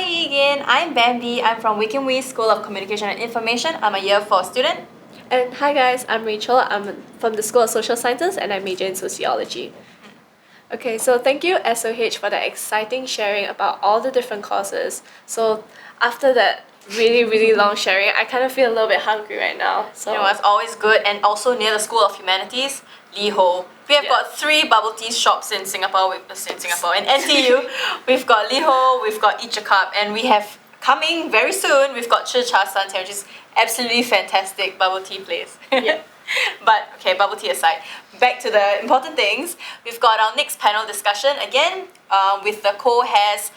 again, I'm Bambi. I'm from Wickham School of Communication and Information. I'm a year 4 student. And hi guys, I'm Rachel. I'm from the School of Social Sciences and I major in Sociology. Okay, so thank you SOH for that exciting sharing about all the different courses. So after that really long sharing, I kind of feel a little bit hungry right now. So You know, it's always good, and also near the School of Humanities, Liho. We have got 3 bubble tea shops in Singapore. In NTU, we've got Liho, we've got Each a Cup, and we have coming very soon, we've got CoHASS here, which is absolutely fantastic bubble tea place. Yeah. But okay, bubble tea aside, back to the important things. We've got our next panel discussion again with the CoHASS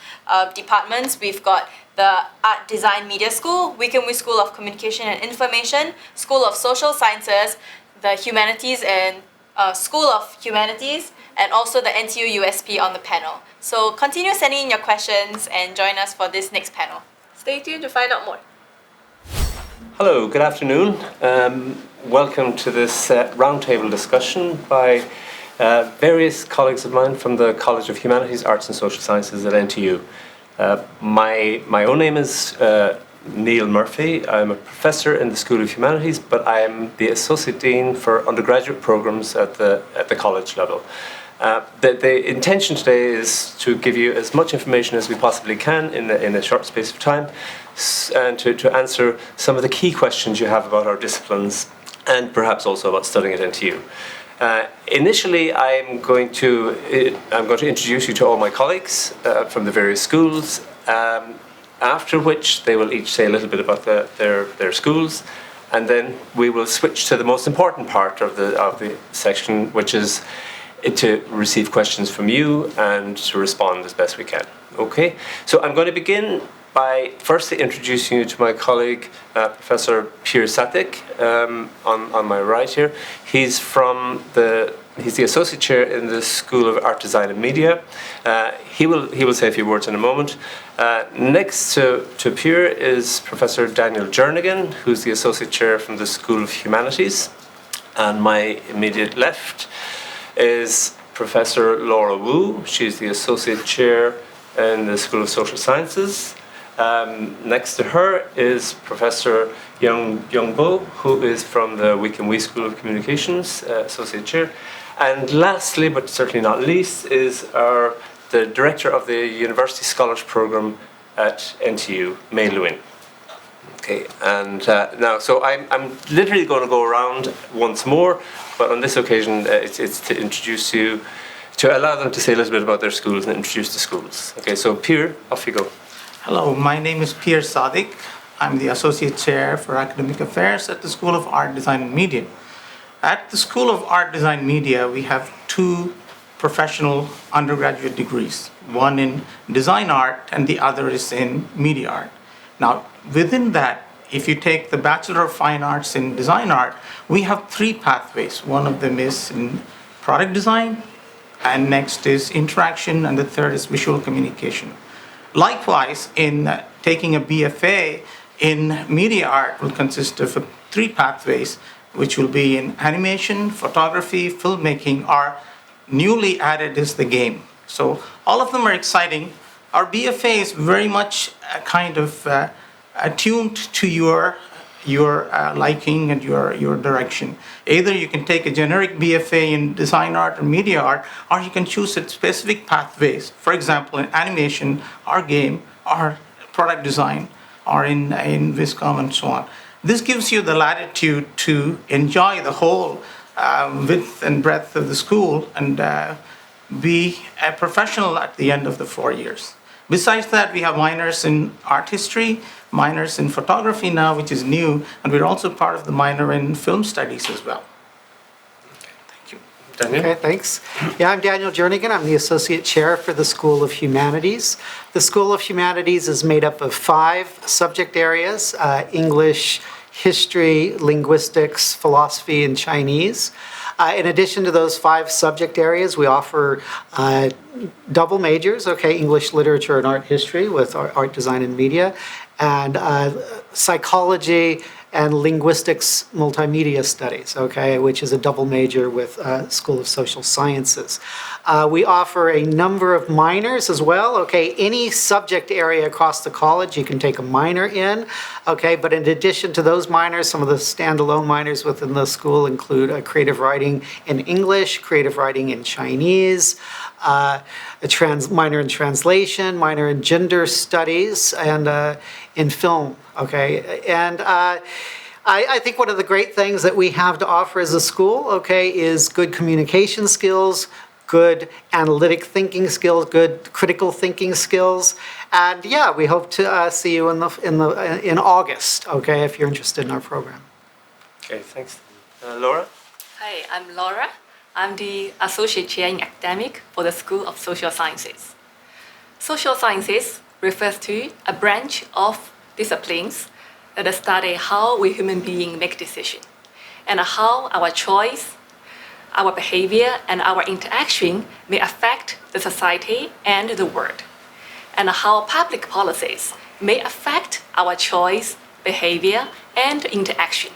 departments. We've got the Art Design Media School, Wickham School of Communication and Information, School of Social Sciences, the Humanities and School of Humanities, and also the NTUUSB on the panel. So continue sending in your questions and join us for this next panel. Stay tuned to find out more. Hello, good afternoon. Welcome to this roundtable discussion by various colleagues of mine from the College of Humanities, Arts and Social Sciences at NTU. My own name is Neil Murphy. I'm a professor in the School of Humanities, but I am the Associate Dean for undergraduate programs at the college level. The intention today is to give you as much information as we possibly can in a short space of time, and to answer some of the key questions you have about our disciplines and perhaps also about studying at NTU. Initially, I'm going to introduce you to all my colleagues from the various schools, after which they will each say a little bit about their schools, and then we will switch to the most important part of the section, which is to receive questions from you and to respond as best we can. Okay, so I'm going to begin by firstly introducing you to my colleague, Professor Piers Satik, on my right here. He's the Associate Chair in the School of Art, Design and Media. He will say a few words in a moment. Next to Piers is Professor Daniel Jernigan, who's the Associate Chair from the School of Humanities. And my immediate left is Professor Laura Wu. She's the Associate Chair in the School of Social Sciences. Next to her is Professor Young Bo, who is from the Wickham School of Communications, Associate Chair. And lastly, but certainly not least, is the Director of the University Scholars Programme at NTU, Mei Lewin. Okay, and now, so I'm literally going to go around once more, but on this occasion, it's to introduce you, to allow them to say a little bit about their schools and introduce the schools. Okay, so Piers, off you go. Hello, my name is Piers Sadik. I'm the Associate Chair for Academic Affairs at the School of Art, Design and Media. At the School of Art, Design and Media, we have 2 professional undergraduate degrees, one in design art and the other is in media art. Now, within that, if you take the Bachelor of Fine Arts in Design Art, we have 3 pathways. One of them is in product design, and next is interaction, and the third is visual communication. Likewise, in taking a BFA in media art will consist of 3 pathways, which will be in animation, photography, filmmaking, or newly added is the game. So all of them are exciting. Our BFA is very much kind of attuned to your liking and your direction. Either you can take a generic BFA in design art or media art, or you can choose a specific pathways. For example, in animation, or game, or product design, or in Viscom and so on. This gives you the latitude to enjoy the whole width and breadth of the school and be a professional at the end of the 4 years. Besides that, we have minors in art history, minors in photography now, which is new, and we're also part of the minor in film studies as well. Thank you. Daniel? Okay, thanks. Yeah, I'm Daniel Jernigan. I'm the Associate Chair for the School of Humanities. The School of Humanities is made up of 5 subject areas: English, history, linguistics, philosophy, and Chinese. In addition to those 5 subject areas, we offer double majors, English, literature, and art history with art design and media, and psychology and linguistics multimedia studies, okay, which is a double major with School of Social Sciences. We offer a number of minors as well, okay, any subject area across the college you can take a minor in, okay, but in addition to those minors, some of the standalone minors within the school include creative writing in English, creative writing in Chinese, a minor in translation, minor in gender studies, and in film, okay? And I think one of the great things that we have to offer as a school, okay, is good communication skills, good analytic thinking skills, good critical thinking skills, and yeah, we hope to see you in August, okay, if you're interested in our program. Okay, thanks. Laura? Hi, I'm Laura. I'm the Associate Chair in Academic for the School of Social Sciences. Social Sciences refers to a branch of disciplines that study how we human beings make decisions and how our choice, our behavior, and our interaction may affect the society and the world, and how public policies may affect our choice, behavior, and interaction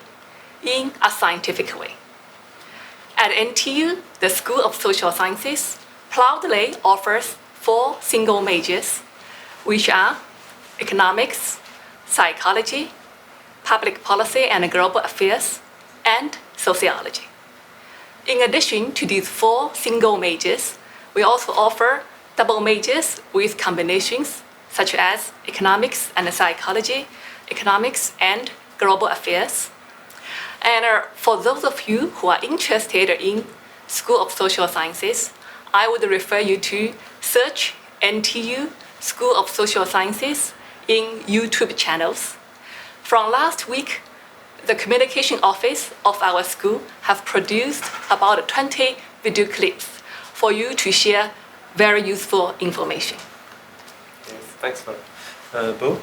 in a scientific way. At NTU, the School of Social Sciences proudly offers 4 single majors, which are economics, psychology, public policy and global affairs, and sociology. In addition to these 4 single majors, we also offer double majors with combinations such as economics and psychology, economics and global affairs. And for those of you who are interested in School of Social Sciences, I would refer you to search NTU School of Social Sciences in YouTube channels. From last week, the communication office of our school have produced about 20 video clips for you to share very useful information. Yes, thanks, Laura. Bo?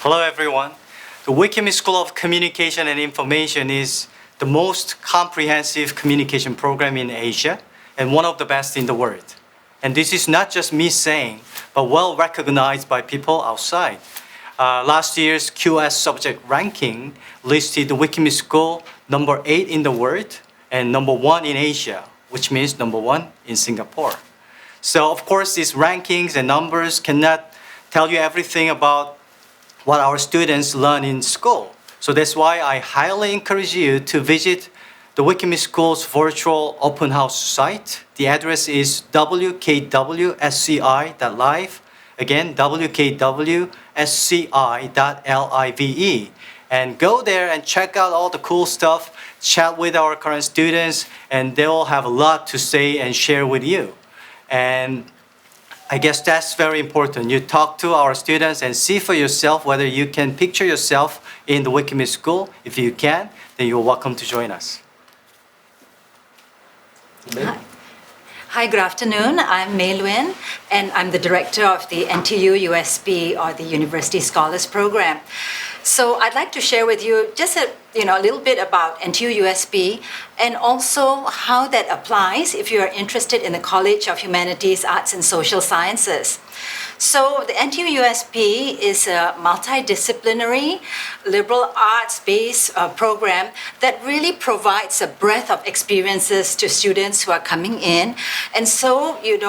Hello, everyone. The WICAM School of Communication and Information is the most comprehensive communication program in Asia and one of the best in the world. And this is not just me saying, but well recognized by people outside. Last year's QS subject ranking listed the WICAM School number 8 in the world and number 1 in Asia, which means number 1 in Singapore. So of course, these rankings and numbers cannot tell you everything about what our students learn in school. So that's why I highly encourage you to visit the WICAM School's virtual open house site. The address is wkwsci.live. Again, wkwsci.live. And go there and check out all the cool stuff, chat with our current students, and they will have a lot to say and share with you. And I guess that's very important. You talk to our students and see for yourself whether you can picture yourself in the WICAM School. If you can, then you're welcome to join us. Hi, good afternoon. I'm Mei Luen, and I'm the director of the NTUUSB, or the University Scholars Program. So I'd like to share with you just a little bit about NTUUSB and also how that applies if you are interested in the College of Humanities, Arts and Social Sciences. So the NTUUSB is a multidisciplinary liberal arts-based program that really provides a breadth of experiences to students who are coming in. And so, in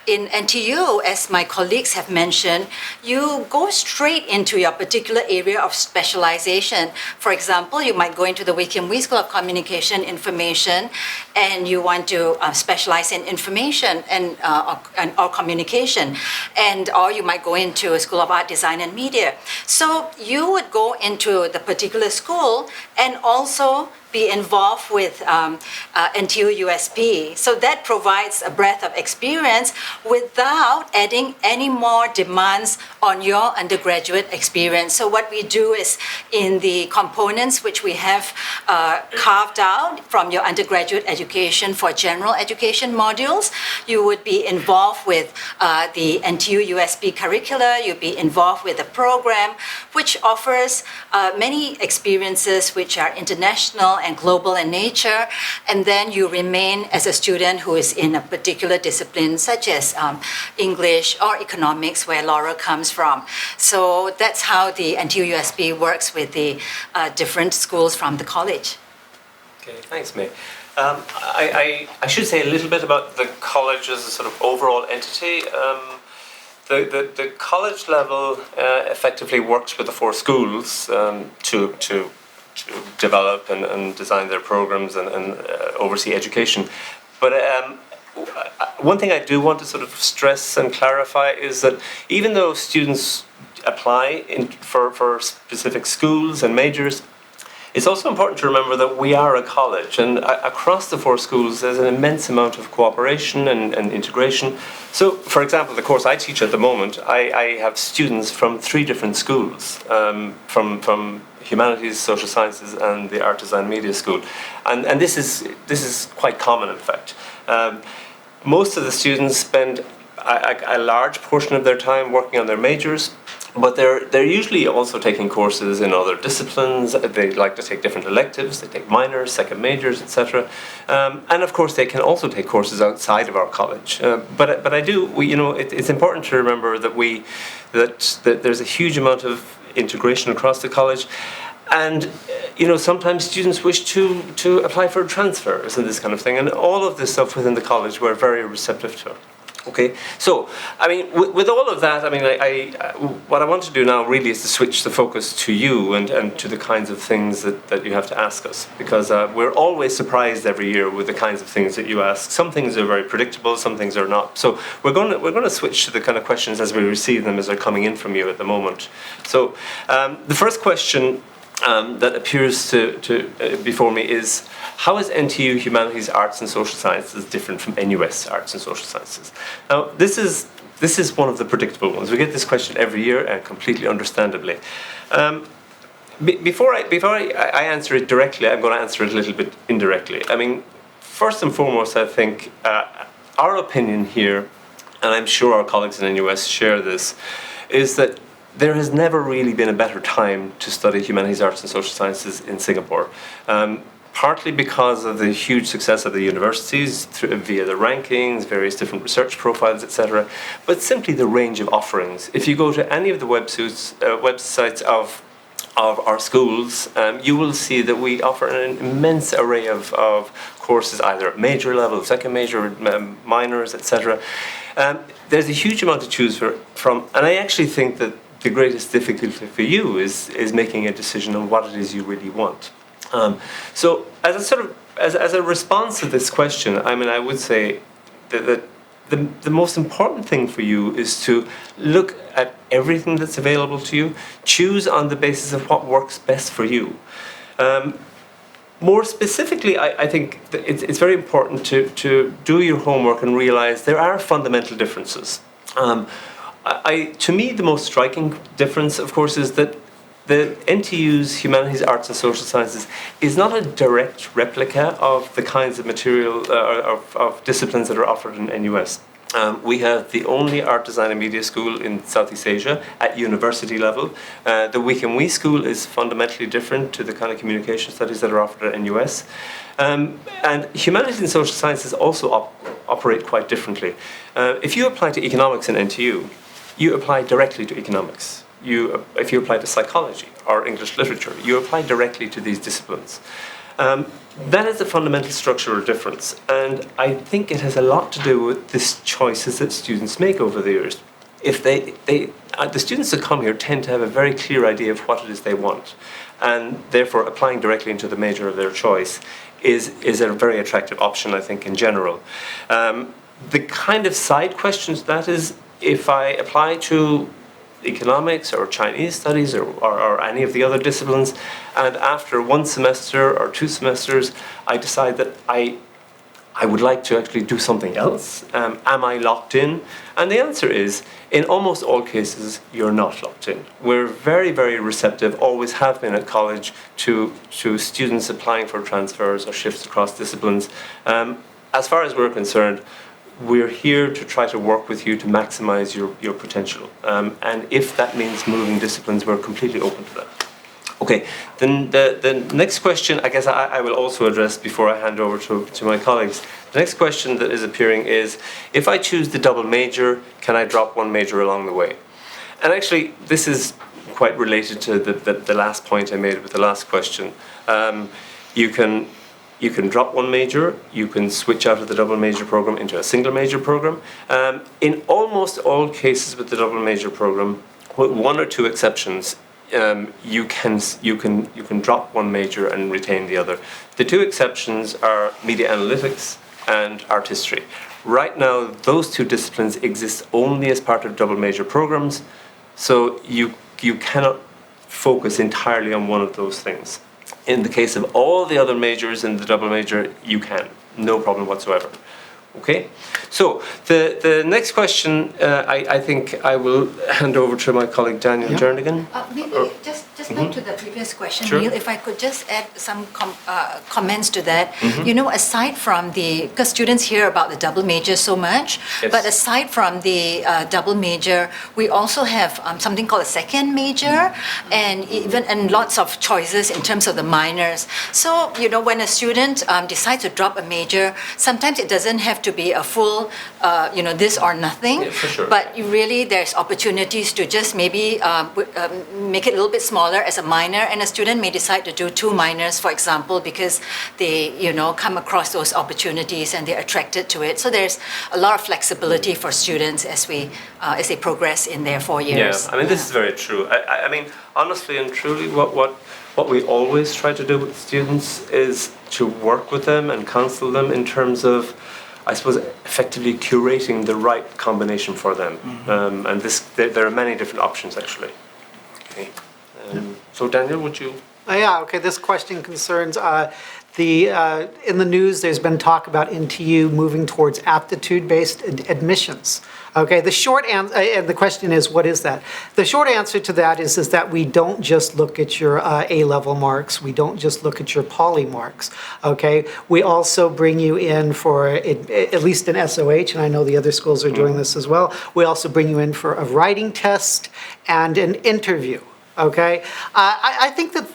NTU, as my colleagues have mentioned, you go straight into your particular area of specialization. For example, you might go into the WICAM School of Communication Information, and you want to specialize in information or communication. Or you might go into a School of Art, Design, and Media. So you would go into the particular school and also be involved with NTUUSB. So that provides a breadth of experience without adding any more demands on your undergraduate experience. So what we do is in the components which we have carved out from your undergraduate education for general education modules, you would be involved with the NTUUSB curricula, you'd be involved with a program which offers many experiences which are international and global in nature, and then you remain as a student who is in a particular discipline, such as English or economics, where Laura comes from. So that's how the NTUUSB works with the different schools from the college. Okay, thanks, May. I should say a little bit about the college as a sort of overall entity. The college level effectively works with the 4 schools to develop and design their programs and oversee education. But one thing I do want to sort of stress and clarify is that even though students apply for specific schools and majors, it's also important to remember that we are a college, and across the 4 schools there's an immense amount of cooperation and integration. So, for example, the course I teach at the moment, I have students from 3 different schools, from humanities, social sciences, and the art design media school, and this is quite common, in fact. Most of the students spend a large portion of their time working on their majors, but they're usually also taking courses in other disciplines. They like to take different electives. They take minors, second majors, etc. And of course, they can also take courses outside of our college. But I do, it's important to remember that there's a huge amount of integration across the college. And sometimes students wish to apply for transfers and this kind of thing. And all of this stuff within the college we're very receptive to. Okay, so I mean, with all of that, I mean, what I want to do now really is to switch the focus to you and to the kinds of things that you have to ask us, because we're always surprised every year with the kinds of things that you ask. Some things are very predictable, some things are not. So we're going to switch to the kind of questions as we receive them, as they're coming in from you at the moment. So the first question that appears before me is, how is NTU Humanities, Arts and Social Sciences different from NUS Arts and Social Sciences? Now, this is one of the predictable ones. We get this question every year, and completely understandably. Before I answer it directly, I'm going to answer it a little bit indirectly. I mean, first and foremost, I think our opinion here, and I'm sure our colleagues in NUS share this, is that there has never really been a better time to study humanities, arts and social sciences in Singapore. Partly because of the huge success of the universities via the rankings, various different research profiles, etc., but simply the range of offerings. If you go to any of the websites of our schools, you will see that we offer an immense array of courses, either at major level, second major, minors, etc. There's a huge amount to choose from, and I actually think that the greatest difficulty for you is making a decision on what it is you really want. So, as a response to this question, I mean, I would say that the most important thing for you is to look at everything that's available to you, choose on the basis of what works best for you. More specifically, I think it's very important to do your homework and realize there are fundamental differences. To me, the most striking difference, of course, is that the NTU's Humanities, Arts and Social Sciences is not a direct replica of the kinds of material of disciplines that are offered in NUS. We have the only art design and media school in Southeast Asia at university level. The Week and We school is fundamentally different to the kind of communication studies that are offered at NUS. And humanities and social sciences also operate quite differently. If you apply to economics in NTU, you apply directly to economics. If you apply to psychology or English literature, you apply directly to these disciplines. That is a fundamental structural difference, and I think it has a lot to do with the choices that students make over the years. If the students that come here tend to have a very clear idea of what it is they want, and therefore applying directly into the major of their choice is a very attractive option, I think, in general. The kind of side questions that is, if I apply to economics or Chinese studies or any of the other disciplines, and after one semester or 2 semesters I decide that I would like to actually do something else, am I locked in? And the answer is, in almost all cases, you're not locked in. We're very, very receptive, always have been at college, to students applying for transfers or shifts across disciplines. As far as we're concerned, we're here to try to work with you to maximize your potential. And if that means moving disciplines, we're completely open to that. Okay, then the next question, I guess I will also address before I hand over to my colleagues. The next question that is appearing is, if I choose the double major, can I drop one major along the way? And actually, this is quite related to the last point I made with the last question. You can drop one major, you can switch out of the double major program into a single major program. In almost all cases with the double major program, with one or two exceptions, you can drop one major and retain the other. The two exceptions are media analytics and art history. Right now, those two disciplines exist only as part of double major programs, so you cannot focus entirely on one of those things. In the case of all the other majors in the double major, you can, no problem whatsoever. Okay, so the next question, I think I will hand over to my colleague Daniel Jernigan. Maybe just back to the previous question, Sure. Neil, if I could just add some comments to that. You know, aside from because students hear about the double major so much, Yes. but aside from the double major, we also have something called a second major, and lots of choices in terms of the minors. So, you know, when a student decides to drop a major, sometimes it doesn't have to be a full, this or nothing. Yeah, for sure. But there's opportunities to just maybe make it a little bit smaller as a minor, and a student may decide to do 2 minors, for example, because they, come across those opportunities and they're attracted to it. So there's a lot of flexibility for students as they progress in their 4 years. Yeah, I mean, this is very true. I mean, honestly and truly, what we always try to do with students is to work with them and counsel them in terms of, I suppose, effectively curating the right combination for them. And there are many different options, actually. Okay. So, Daniel, would you? Okay, this question concerns in the news, there's been talk about NTU moving towards aptitude-based admissions. Okay, the short answer, and the question is, what is that? The short answer to that is that we don't just look at your A-level marks, we don't just look at your poly marks, okay? We also bring you in for, at least in SOH, and I know the other schools are doing this as well, we also bring you in for a writing test and an interview, okay? I think that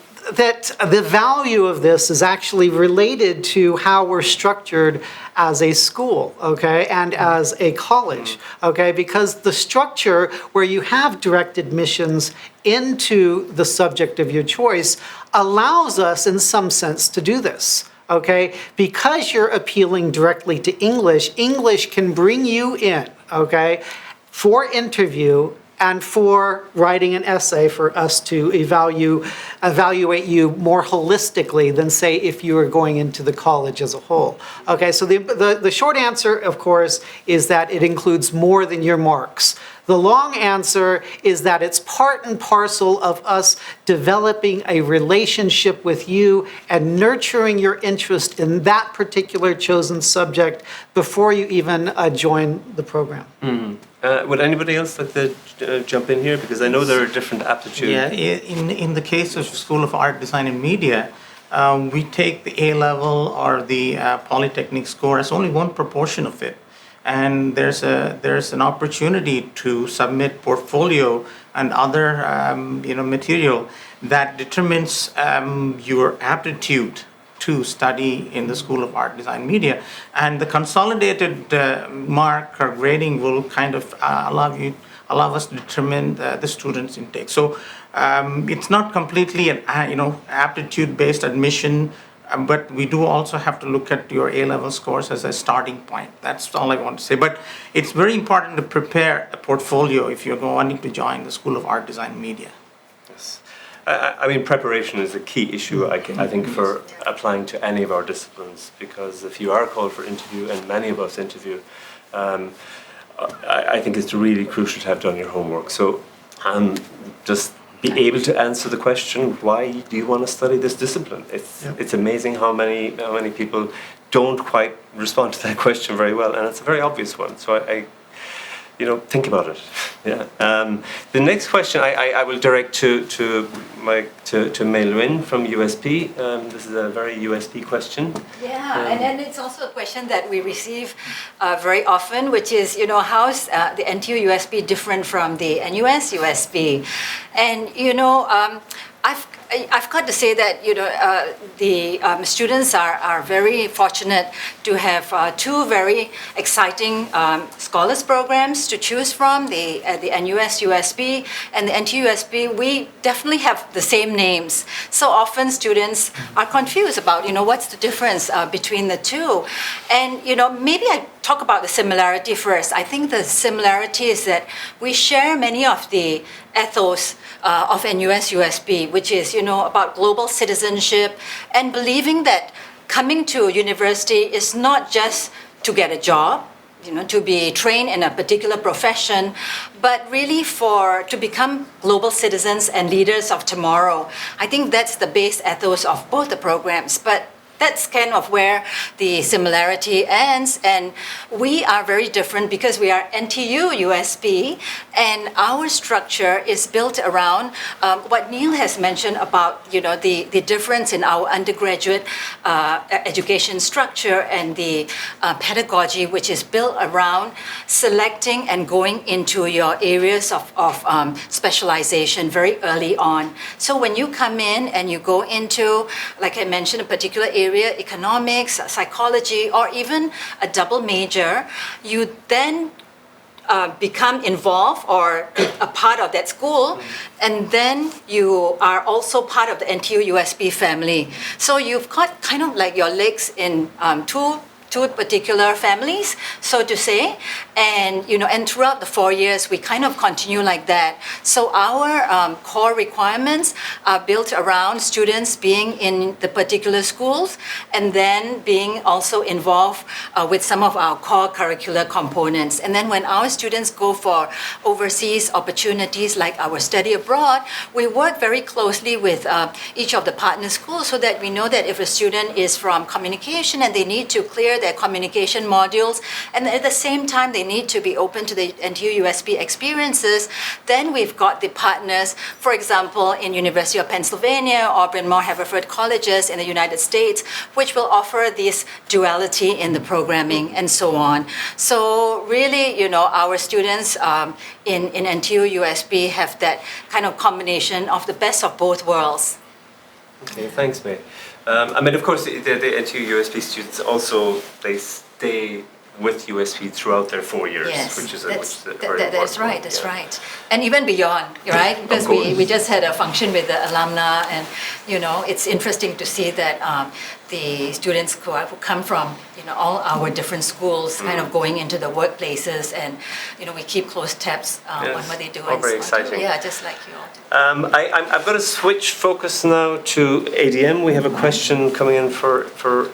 the value of this is actually related to how we're structured as a school, okay, and as a college, okay, because the structure where you have direct admissions into the subject of your choice allows us, in some sense, to do this. Okay, because you're appealing directly to English, English can bring you in, okay, for interview and for writing an essay for us to evaluate you more holistically than, say, if you were going into the college as a whole. Okay, so the short answer, of course, is that it includes more than your marks. The long answer is that it's part and parcel of us developing a relationship with you and nurturing your interest in that particular chosen subject before you even join the program. Would anybody else like to jump in here? Because I know there are different aptitudes. Yeah, in the case of School of Art, Design and Media, we take the A-level or the Polytechnic score as only one proportion of it. And there's an opportunity to submit portfolio and other material that determines your aptitude to study in the School of Art, Design, Media, and the consolidated mark or grading will kind of allow us to determine the students' intake. So it's not completely an aptitude-based admission. But we do also have to look at your A-level scores as a starting point. That's all I want to say. But it's very important to prepare a portfolio if you're wanting to join the School of Art, Design, and Media. Yes. I mean, preparation is a key issue, I think, for applying to any of our disciplines, because if you are called for interview, and many of us interview, I think it's really crucial to have done your homework. So just be able to answer the question, why do you want to study this discipline? It's amazing how many people don't quite respond to that question very well, and it's a very obvious one. So I think about it. Yeah. The next question I will direct to Mei Luin from USP. This is a very USP question. Yeah, and it's also a question that we receive very often, which is, how is the NTU USB different from the NUS USB? And, I've got to say that the students are very fortunate to have two very exciting scholars programs to choose from, the NUSUSB and the NTUUSB. We definitely have the same names. So often students are confused about what's the difference between the two. And maybe I talk about the similarity first. I think the similarity is that we share many of the ethos of NUSUSB, which is about global citizenship and believing that coming to university is not just to get a job, to be trained in a particular profession, but really to become global citizens and leaders of tomorrow. I think that's the base ethos of both the programs. But that's kind of where the similarity ends, and we are very different because we are NTUUSB, and our structure is built around what Neil has mentioned about the difference in our undergraduate education structure and the pedagogy, which is built around selecting and going into your areas of specialization very early on. So when you come in and you go into, like I mentioned, a particular area, economics, psychology, or even a double major, you then become involved or be a part of that school, and then you are also part of the NTUUSB family. So you've got kind of like your legs in two particular families, so to say, and and throughout the 4 years we kind of continue like that. So our core requirements are built around students being in the particular schools and then being also involved with some of our core curricular components. And then when our students go for overseas opportunities like our study abroad, we work very closely with each of the partner schools so that we know that if a student is from communication and they need to clear their communication modules, and at the same time they need to be open to the NTUUSB experiences, then we've got the partners, for example, in University of Pennsylvania or Bryn Mawr Haverford colleges in the United States, which will offer this duality in the programming and so on. So really, our students in NTUUSB have that kind of combination of the best of both worlds. Okay, thanks, May. Of course, the NTUUSB students also, they stay with USP throughout their 4 years, yes, which is that's right. That's right, and even beyond, right? Because we just had a function with the alumni, and it's interesting to see that the students who come from all our different schools, kind of going into the workplaces, and we keep close tabs on what they do. All very exciting. Yeah, just like you all. I'm going to switch focus now to ADM. We have a question coming in for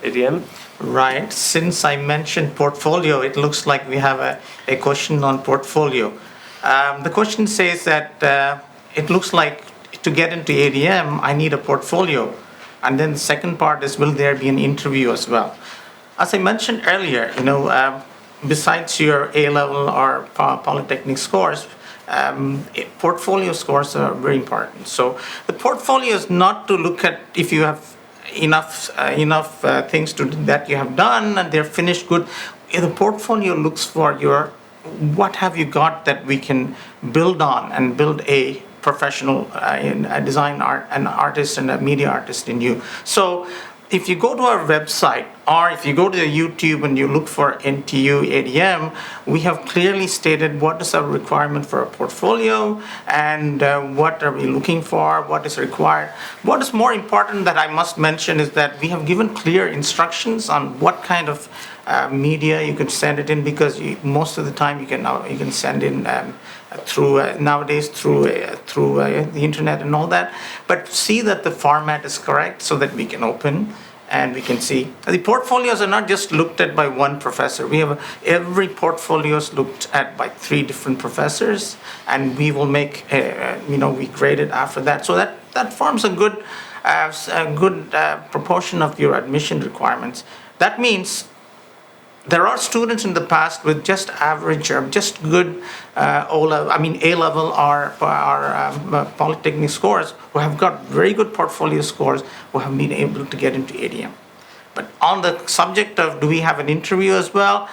ADM. Right. Since I mentioned portfolio, it looks like we have a question on portfolio. The question says that it looks like to get into ADM, I need a portfolio. And then the second part is, will there be an interview as well? As I mentioned earlier, besides your A-level or polytechnic scores, portfolio scores are very important. So the portfolio is not to look at if you have enough things that you have done and they're finished good. The portfolio looks for what have you got that we can build on and build a professional in a design art, an artist and a media artist in you. So if you go to our website or if you go to the YouTube and you look for NTU ADM, we have clearly stated what is our requirement for a portfolio and what are we looking for, what is required. What is more important that I must mention is that we have given clear instructions on what kind of media you could send it in, because most of the time you can send in nowadays through the internet and all that, but see that the format is correct so that we can open and we can see. The portfolios are not just looked at by one professor. We have every portfolio is looked at by 3 different professors, and we will make we grade it after that. So that forms a good proportion of your admission requirements. That means there are students in the past with just average or just good A-level or polytechnic scores who have got very good portfolio scores who have been able to get into ADM. But on the subject of do we have an interview as well,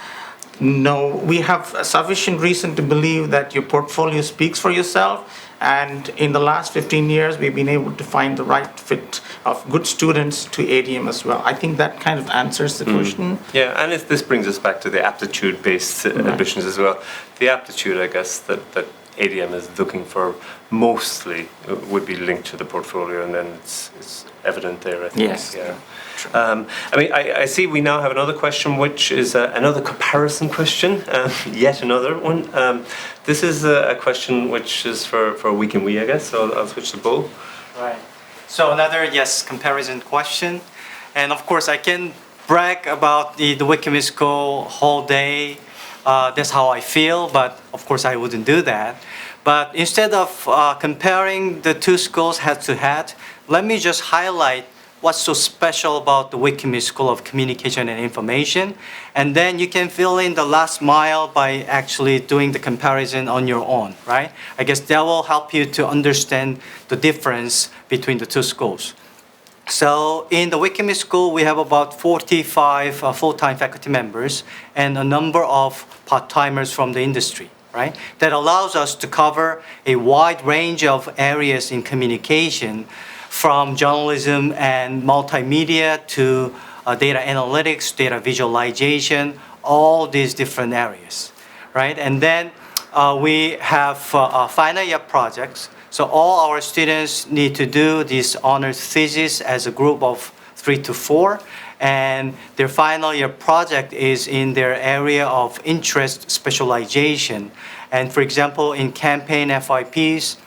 no, we have sufficient reason to believe that your portfolio speaks for yourself. And in the last 15 years, we've been able to find the right fit of good students to ADM as well. I think that kind of answers the question. Yeah, and this brings us back to the aptitude-based admissions as well. The aptitude, I guess, that ADM is looking for mostly would be linked to the portfolio, and then it's evident there, I think. Yes. Yeah. I mean, I see we now have another question, which is another comparison question, yet another one. This is a question which is for Week in We, I guess, so I'll switch to Bo. Right. So another, yes, comparison question. And of course, I can brag about the Wiki School whole day. That's how I feel, but of course I wouldn't do that. But instead of comparing the two schools head to head, let me just highlight what's so special about the Wiki School of Communication and Information. And then you can fill in the last mile by actually doing the comparison on your own, right? I guess that will help you to understand the difference between the two schools. So in the Wiki School, we have about 45 full-time faculty members and a number of part-timers from the industry, right? That allows us to cover a wide range of areas in communication, from journalism and multimedia to data analytics, data visualization, all these different areas, right? And then we have final year projects. So all our students need to do this honors thesis as a group of 3 to 4. And their final year project is in their area of interest specialization. And for example, in campaign FYPs,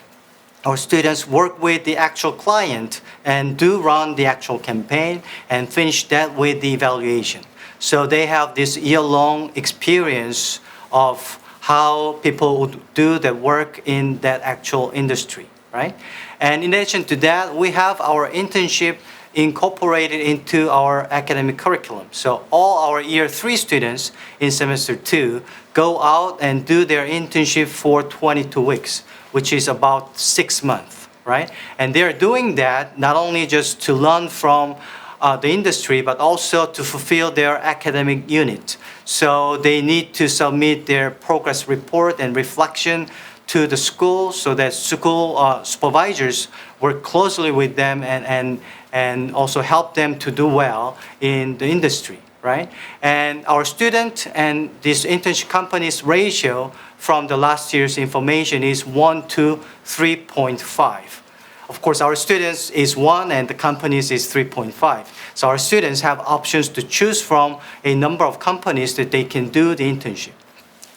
our students work with the actual client and do run the actual campaign and finish that with the evaluation. So they have this year-long experience of how people would do their work in that actual industry, right? And in addition to that, we have our internship incorporated into our academic curriculum. So all our year 3 students in semester 2 go out and do their internship for 22 weeks, which is about 6 months, right? And they're doing that not only just to learn from the industry, but also to fulfill their academic unit. So they need to submit their progress report and reflection to the school so that school supervisors work closely with them and also help them to do well in the industry, right? And our student and this internship company's ratio from the last year's information is 1 to 3.5. Of course, our students is 1 and the companies is 3.5. So our students have options to choose from a number of companies that they can do the internship.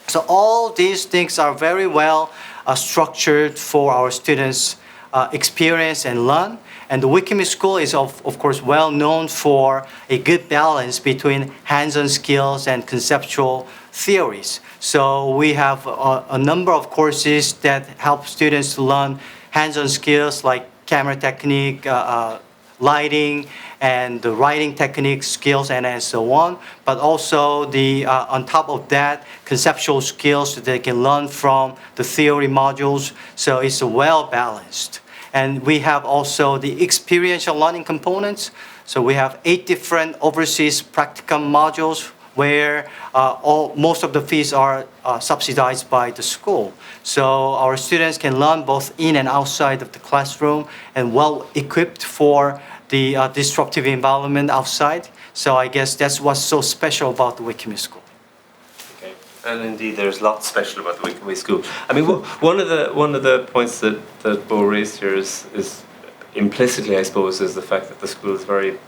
So all these things are very well structured for our students' experience and learn. And the Wiki School is of course well known for a good balance between hands-on skills and conceptual theories. So we have a number of courses that help students to learn hands-on skills like camera technique, lighting, and the writing technique skills, and so on. But also on top of that, conceptual skills that they can learn from the theory modules. So it's well balanced. And we have also the experiential learning components. So we have 8 different overseas practicum modules where most of the fees are subsidized by the school. So our students can learn both in and outside of the classroom and well equipped for the disruptive environment outside. So I guess that's what's so special about the Wiki School. Okay. And indeed, there's lots special about the Wiki School. I mean, one of the points that Bo raised here is implicitly, I suppose, is the fact that the school is very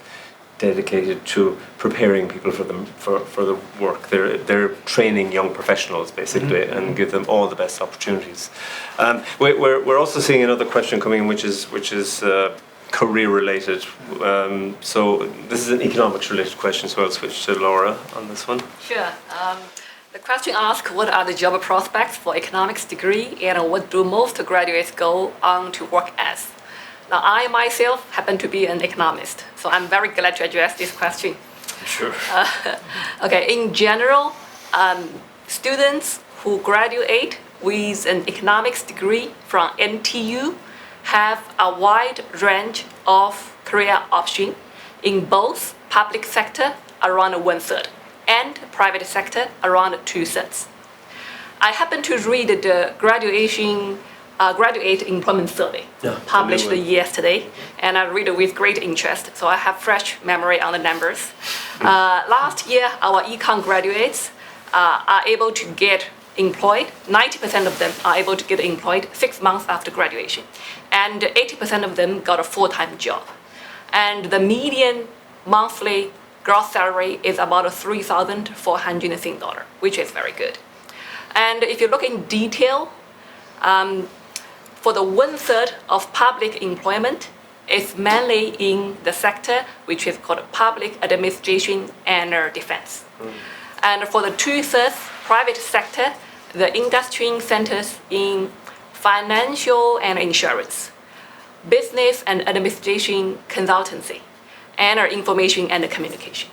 dedicated to preparing people for the work. They're training young professionals basically and give them all the best opportunities. We're also seeing another question coming in, which is career related. So this is an economics related question, so I'll switch to Laura on this one. Sure. The question asks, what are the job prospects for economics degree and what do most graduates go on to work as? Now, I myself happen to be an economist, so I'm very glad to address this question. Sure. Okay, in general, students who graduate with an economics degree from NTU have a wide range of career options in both public sector, around 1/3, and private sector around 2/3. I happened to read the graduate employment survey published yesterday, and I read it with great interest, so I have fresh memory on the numbers. Last year, our econ graduates are able to get employed. 90% of them are able to get employed 6 months after graduation, and 80% of them got a full-time job. And the median monthly gross salary is about $3,400, which is very good. And if you look in detail, for the 1/3 of public employment, it's mainly in the sector which is called public administration and defense. And for the 2/3 private sector, the industry centers in financial and insurance, business and administration consultancy, and information and communication.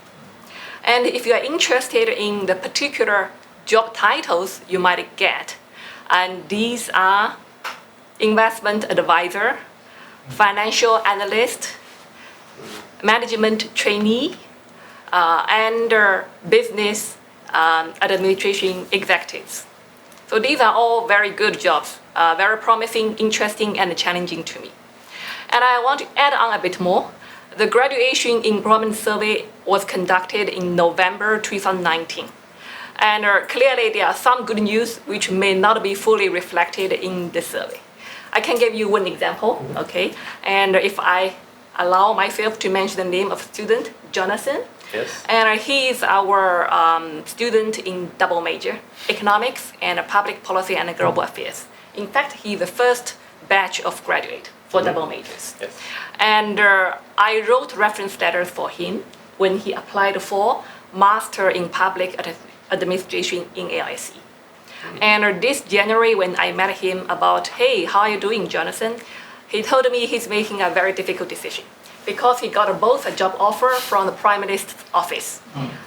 And if you are interested in the particular job titles you might get, and these are investment advisor, financial analyst, management trainee, and business administration executives. So these are all very good jobs, very promising, interesting, and challenging to me. And I want to add on a bit more. The graduation employment survey was conducted in November 2019. And clearly there are some good news which may not be fully reflected in the survey. I can give you one example, okay? And if I allow myself to mention the name of student, Jonathan. Yes. And he is our student in double major, economics and public policy and global affairs. In fact, he's the first batch of graduate for double majors. Yes. And I wrote reference letters for him when he applied for Master in Public Administration in AIC. And this January, when I met him about, hey, how are you doing, Jonathan? He told me he's making a very difficult decision because he got both a job offer from the Prime Minister's office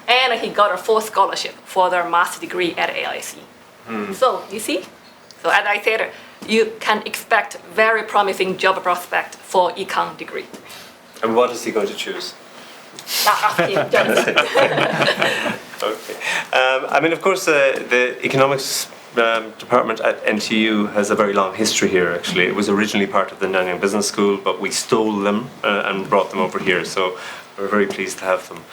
and he got a full scholarship for their master's degree at AIC. So, you see? So as I said, you can expect very promising job prospect for econ degree. And what is he going to choose? Ask him, Jonathan. Okay. I mean, of course, the economics department at NTU has a very long history here, actually. It was originally part of the Nanyang Business School, but we stole them and brought them over here. So we're very pleased to have them.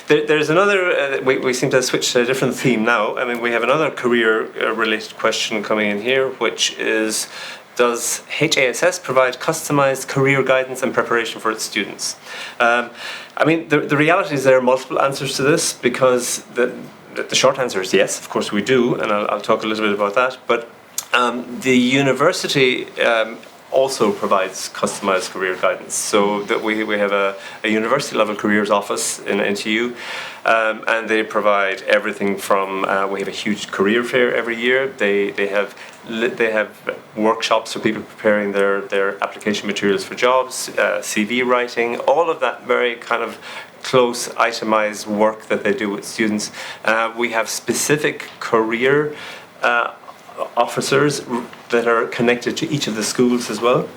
There's another, we seem to have switched to a different theme now. I mean, we have another career-related question coming in here, which is, does HASS provide customized career guidance and preparation for its students? I mean, the reality is there are multiple answers to this, because the short answer is yes, of course we do, and I'll talk a little bit about that. But the university also provides customized career guidance. So that we have a university level careers office in NTU, and they provide everything from, we have a huge career fair every year. They have workshops for people preparing their application materials for jobs, CV writing, all of that very kind of close itemized work that they do with students. We have specific career officers that are connected to each of the schools as well.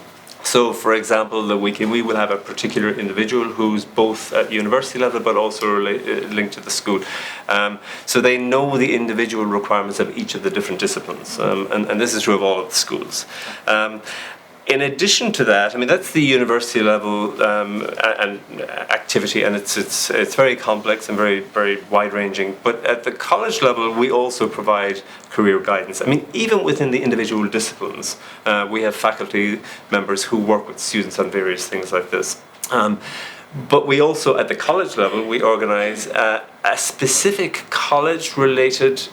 So, for example, we will have a particular individual who's both at university level but also linked to the school. So they know the individual requirements of each of the different disciplines, and this is true of all of the schools. In addition to that, I mean, that's the university level and activity, and it's very complex and very wide ranging. But at the college level, we also provide career guidance. I mean, even within the individual disciplines, we have faculty members who work with students on various things like this. But we also, at the college level, we organise a specific college-related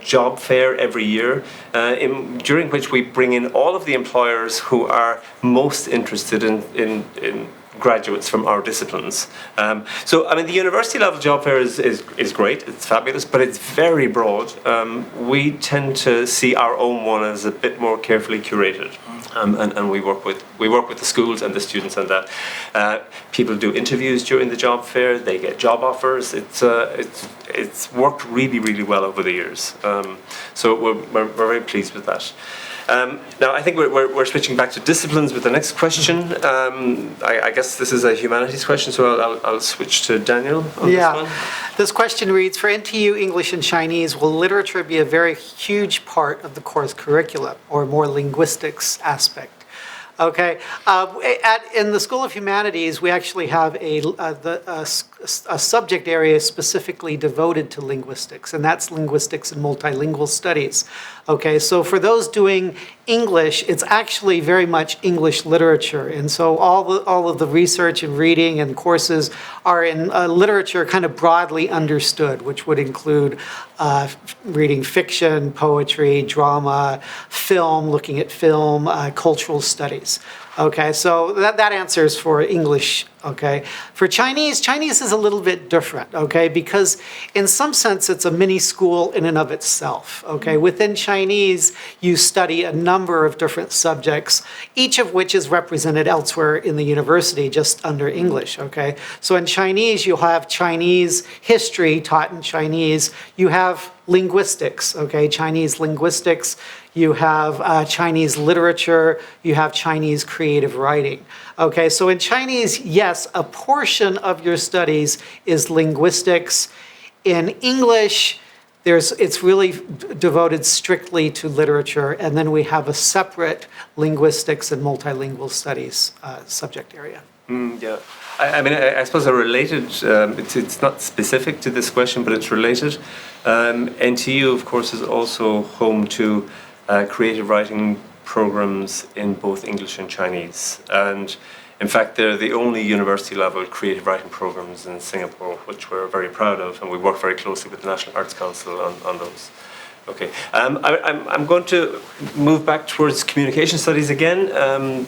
job fair every year, during which we bring in all of the employers who are most interested in graduates from our disciplines. So, I mean, the university level job fair is great, it's fabulous, but it's very broad. We tend to see our own one as a bit more carefully curated. And we work with the schools and the students on that. People do interviews during the job fair. They get job offers. It's worked really well over the years. So we're very pleased with that. Now, I think we're switching back to disciplines with the next question. I guess this is a humanities question, so I'll switch to Daniel on this one. This question reads, for NTU English and Chinese, will literature be a very huge part of the course curriculum or more linguistics aspect? Okay, in the School of Humanities, we actually have a subject area specifically devoted to linguistics, and that's linguistics and multilingual studies. Okay, so for those doing English, it's actually very much English literature, and so all of the research and reading and courses are in literature kind of broadly understood, which would include reading fiction, poetry, drama, film, looking at film, cultural studies. Okay, so that answers for English. Okay, for Chinese, Chinese is a little bit different. Okay, because in some sense it's a mini school in and of itself. Okay, within Chinese you study a number of different subjects, each of which is represented elsewhere in the university just under English. Okay, so in Chinese you'll have Chinese history taught in Chinese. You have linguistics. Okay, Chinese linguistics. You have Chinese literature, you have Chinese creative writing. Okay, so in Chinese, yes, a portion of your studies is linguistics. In English, it's really devoted strictly to literature, and then we have a separate linguistics and multilingual studies subject area. Yeah. I mean, I suppose a related, it's not specific to this question, but it's related. NTU, of course, is also home to creative writing programs in both English and Chinese. And in fact, they're the only university level creative writing programs in Singapore, which we're very proud of, and we work very closely with the National Arts Council on those. Okay, I'm going to move back towards communication studies again.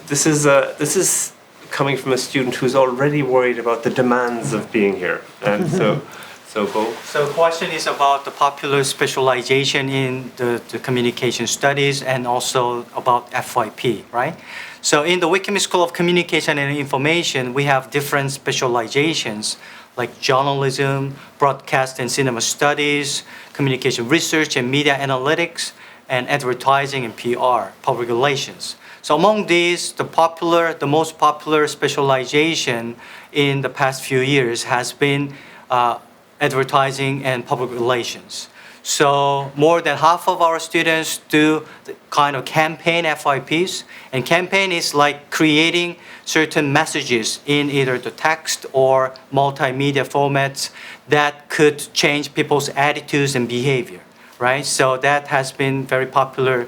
This is coming from a student who's already worried about the demands of being here. And so Bo? So the question is about the popular specialization in the communication studies and also about FYP, right? So in the Wickham School of Communication and Information, we have different specializations like journalism, broadcast and cinema studies, communication research and media analytics, and advertising and PR, public relations. So among these, the most popular specialization in the past few years has been advertising and public relations. So more than half of our students do the kind of campaign FYPs, and campaign is like creating certain messages in either the text or multimedia formats that could change people's attitudes and behavior, right? So that has been very popular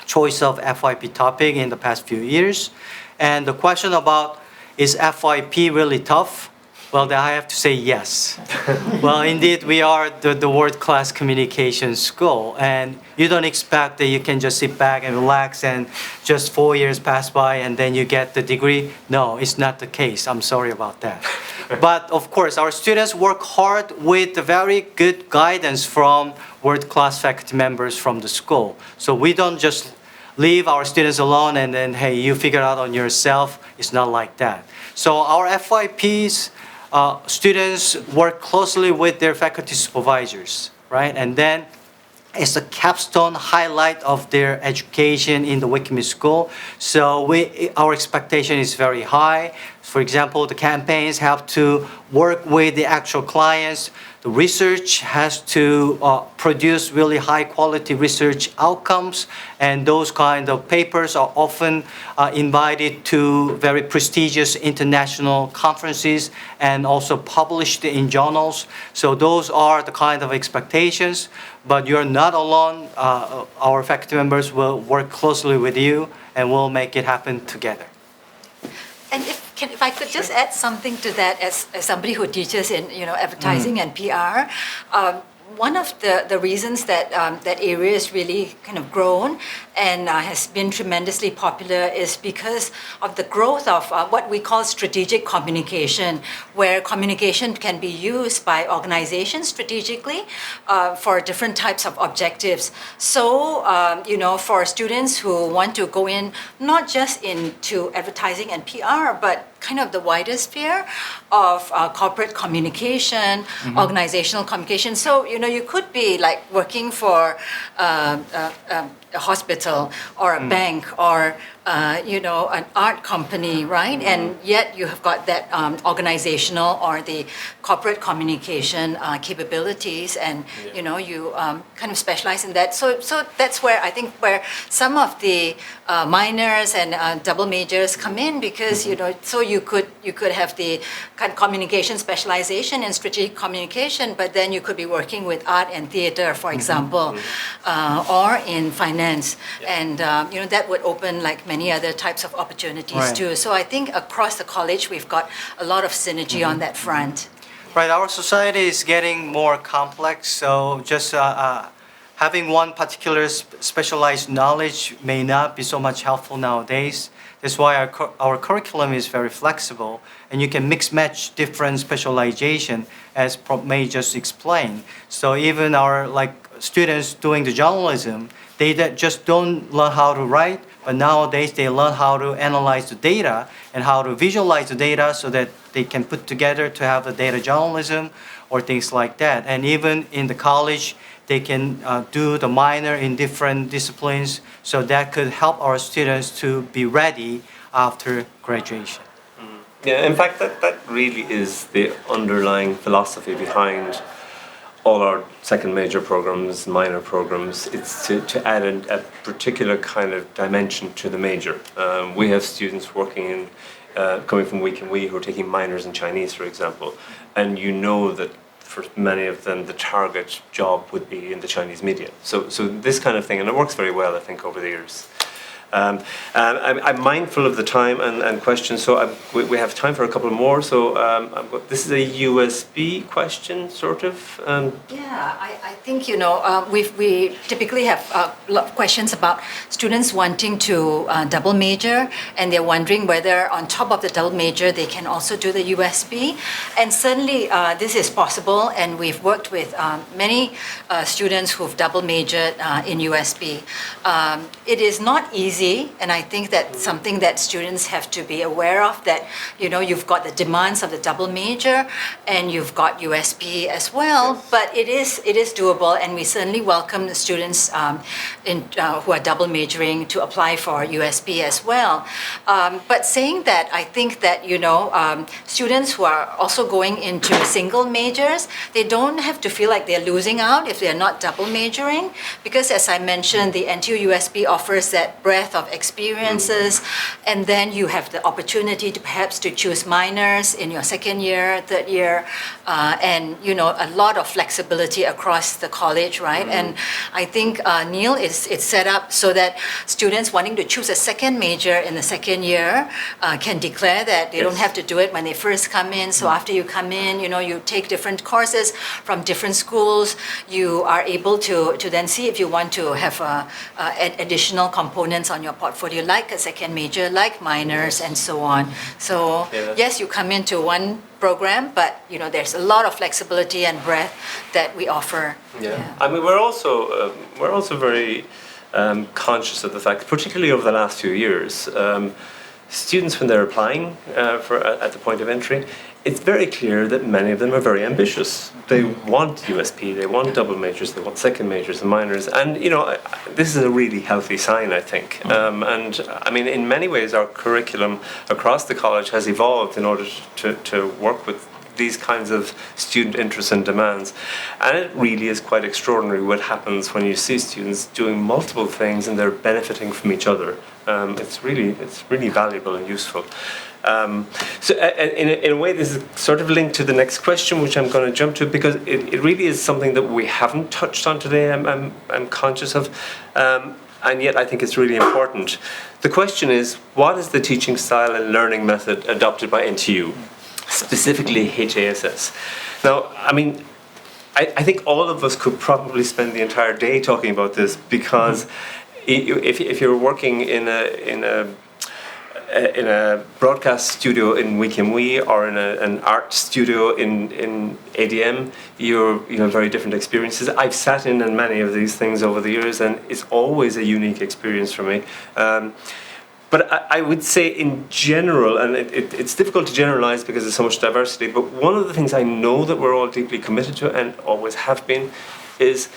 choice of FYP topic in the past few years. And the question about, is FYP really tough? Well, then I have to say yes. Well, indeed, we are the world-class communication school, and you don't expect that you can just sit back and relax and just 4 years pass by and then you get the degree. No, it's not the case. I'm sorry about that. But of course, our students work hard with the very good guidance from world-class faculty members from the school. So we don't just leave our students alone and then, hey, you figure it out on yourself. It's not like that. So our FYPs, students work closely with their faculty supervisors, right? And then it's a capstone highlight of their education in the Wickham School. So our expectation is very high. For example, the campaigns have to work with the actual clients. The research has to produce really high quality research outcomes, and those kind of papers are often invited to very prestigious international conferences and also published in journals. So those are the kind of expectations, but you're not alone. Our faculty members will work closely with you and we'll make it happen together. And if I could just add something to that, as somebody who teaches in advertising and PR, one of the reasons that that area is really kind of grown and has been tremendously popular is because of the growth of what we call strategic communication, where communication can be used by organizations strategically for different types of objectives. So, for students who want to go in not just into advertising and PR, but kind of the wider sphere of corporate communication, organizational communication. So, you know, you could be like working for a hospital or a bank or you know, an art company, right? And yet you have got that organizational or the corporate communication capabilities, and you know, you kind of specialize in that. So that's where I think where some of the minors and double majors come in, because you know, so you could have the kind of communication specialization in strategic communication, but then you could be working with art and theater, for example, or in finance, and you know, that would open like many other types of opportunities too. So I think across the college we've got a lot of synergy on that front. Right, our society is getting more complex, so just having one particular specialized knowledge may not be so much helpful nowadays. That's why our curriculum is very flexible, and you can mix match different specialization, as Prof. May just explained. So even our students doing the journalism, they just don't learn how to write, but nowadays they learn how to analyze the data and how to visualize the data so that they can put together to have the data journalism or things like that. And even in the college, they can do the minor in different disciplines, so that could help our students to be ready after graduation. Yeah, in fact, that really is the underlying philosophy behind all our second major programs, minor programs. It's to add a particular kind of dimension to the major. We have students working in, coming from Week in Wee, who are taking minors in Chinese, for example, and you know that for many of them the target job would be in the Chinese media. So this kind of thing, and it works very well, I think, over the years. I'm mindful of the time and questions, so we have time for a couple more. So this is a USB question, sort of. Yeah, I think, you know, we typically have a lot of questions about students wanting to double major, and they're wondering whether on top of the double major they can also do the USB. And certainly this is possible, and we've worked with many students who've double majored in USB. It is not easy, and I think that's something that students have to be aware of, that, you know, you've got the demands of the double major and you've got USB as well, but it is doable, and we certainly welcome the students who are double majoring to apply for USB as well. But saying that, I think that, you know, students who are also going into single majors, they don't have to feel like they're losing out if they're not double majoring, because as I mentioned, the NTUUSB offers that breadth of experiences, and then you have the opportunity to perhaps to choose minors in your second year, third year, and, you know, a lot of flexibility across the college, right? And I think Neil, it's set up so that students wanting to choose a second major in the second year can declare that they don't have to do it when they first come in. So after you come in, you know, you take different courses from different schools, you are able to then see if you want to have additional components on your portfolio, like a second major, like minors, and so on. So yes, you come into one program, but you know, there's a lot of flexibility and breadth that we offer. Yeah. I mean, we're also very conscious of the fact, particularly over the last few years, students, when they're applying at the point of entry, it's very clear that many of them are very ambitious. They want USP, they want double majors, they want second majors and minors, and you know, this is a really healthy sign, I think. And I mean, in many ways, our curriculum across the college has evolved in order to work with these kinds of student interests and demands. And it really is quite extraordinary what happens when you see students doing multiple things and they're benefiting from each other. It's really valuable and useful. So in a way, this is sort of linked to the next question, which I'm going to jump to, because it really is something that we haven't touched on today. I'm conscious of, and yet I think it's really important. The question is, what is the teaching style and learning method adopted by NTU, specifically HASS? Now, I mean, I think all of us could probably spend the entire day talking about this, because if you're working in a broadcast studio in Week in Wee, or in an art studio in ADM, you have very different experiences. I've sat in on many of these things over the years, and it's always a unique experience for me. But I would say in general, and it's difficult to generalize because there's so much diversity, but one of the things I know that we're all deeply committed to and always have been is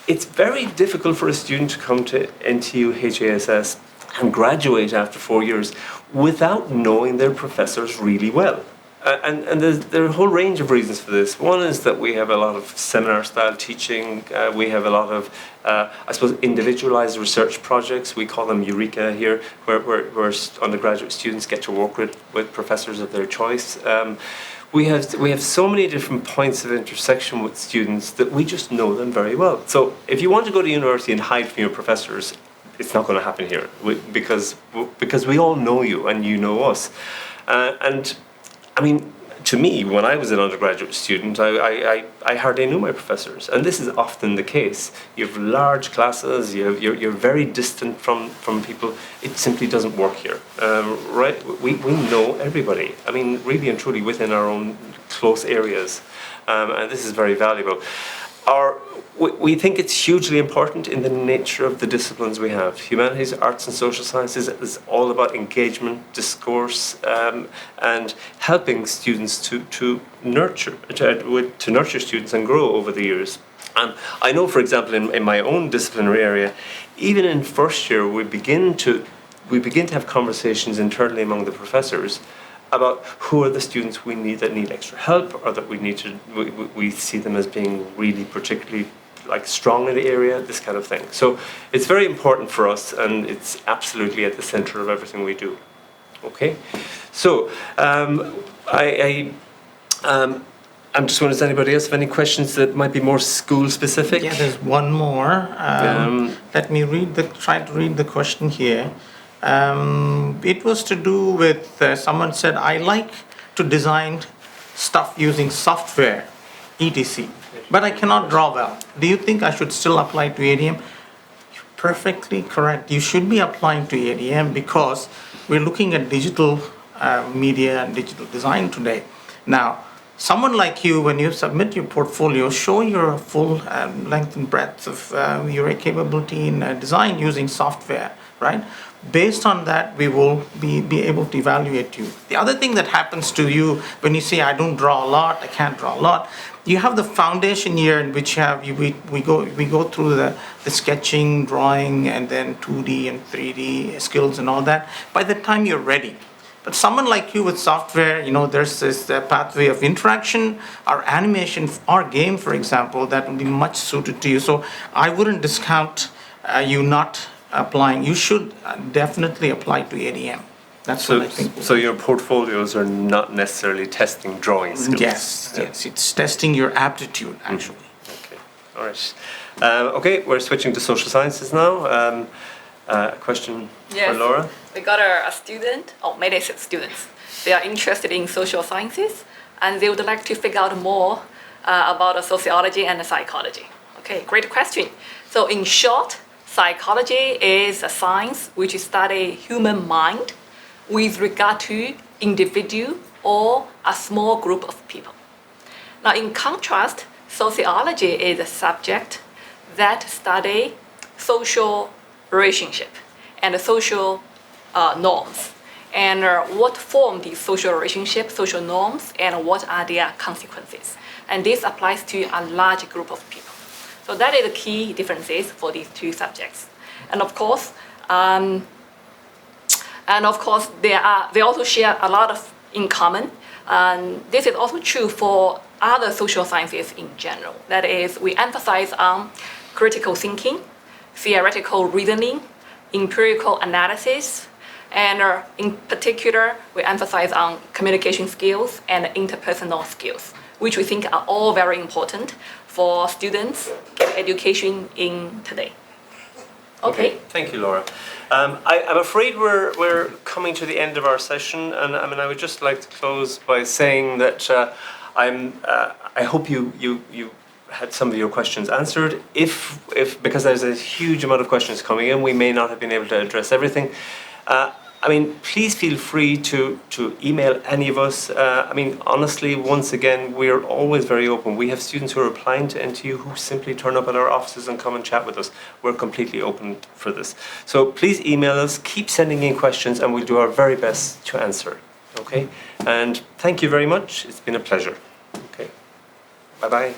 it's very difficult for a student to come to NTU HASS and graduate after 4 years without knowing their professors really well. And there are a whole range of reasons for this. One is that we have a lot of seminar-style teaching. We have a lot of, I suppose, individualized research projects. We call them Eureka here, where undergraduate students get to work with professors of their choice. We have so many different points of intersection with students that we just know them very well. So if you want to go to university and hide from your professors, it's not going to happen here because we all know you and you know us. And I mean, to me, when I was an undergraduate student, I hardly knew my professors, and this is often the case. You have large classes, you're very distant from people. It simply doesn't work here, right? We know everybody. I mean, really and truly within our own close areas, and this is very valuable. We think it's hugely important in the nature of the disciplines we have. Humanities, arts and social sciences is all about engagement, discourse, and helping students to nurture students and grow over the years. I know, for example, in my own disciplinary area, even in first year, we begin to have conversations internally among the professors about who are the students we need that need extra help, or that we see them as being really particularly strong in the area, this kind of thing. So it's very important for us, and it's absolutely at the center of everything we do. Okay, so I'm just wondering, does anybody else have any questions that might be more school specific? Yeah, there's one more. Let me try to read the question here. It was to do with, someone said, I like to design stuff using software, etc. But I cannot draw well. Do you think I should still apply to ADM? You're perfectly correct. You should be applying to ADM because we're looking at digital media and digital design today. Now, someone like you, when you submit your portfolio, show your full length and breadth of your capability in design using software, right? Based on that, we will be able to evaluate you. The other thing that happens to you when you say, I don't draw a lot, I can't draw a lot, you have the foundation year in which we go through the sketching, drawing, and then 2D and 3D skills and all that. By the time you're ready. But someone like you with software, there's this pathway of interaction, or animation, or game, for example, that will be much suited to you. So I wouldn't discount you not applying. You should definitely apply to ADM. That's what I think. So your portfolios are not necessarily testing drawing skills? Yes, it's testing your aptitude, actually. Okay, all right. Okay, we're switching to social sciences now. A question for Laura? We got a student, many students. They are interested in social sciences, and they would like to figure out more about sociology and psychology. Okay, great question. So in short, psychology is a science which studies human mind with regard to individual or a small group of people. Now, in contrast, sociology is a subject that studies social relationship and social norms, and what form these social relationships, social norms, and what are their consequences. And this applies to a large group of people. So that is the key differences for these two subjects. And of course, they also share a lot of in common. And this is also true for other social sciences in general. That is, we emphasize on critical thinking, theoretical reasoning, empirical analysis, and in particular, we emphasize on communication skills and interpersonal skills, which we think are all very important for students get education in today. Okay. Thank you, Laura. I'm afraid we're coming to the end of our session, and I would just like to close by saying that I hope you had some of your questions answered. If because there's a huge amount of questions coming in, we may not have been able to address everything. I mean, please feel free to email any of us. I mean, honestly, once again, we're always very open. We have students who are applying to NTU who simply turn up at our offices and come and chat with us. We're completely open for this. So please email us, keep sending in questions, and we'll do our very best to answer. Okay? And thank you very much. It's been a pleasure. Okay. Bye-bye.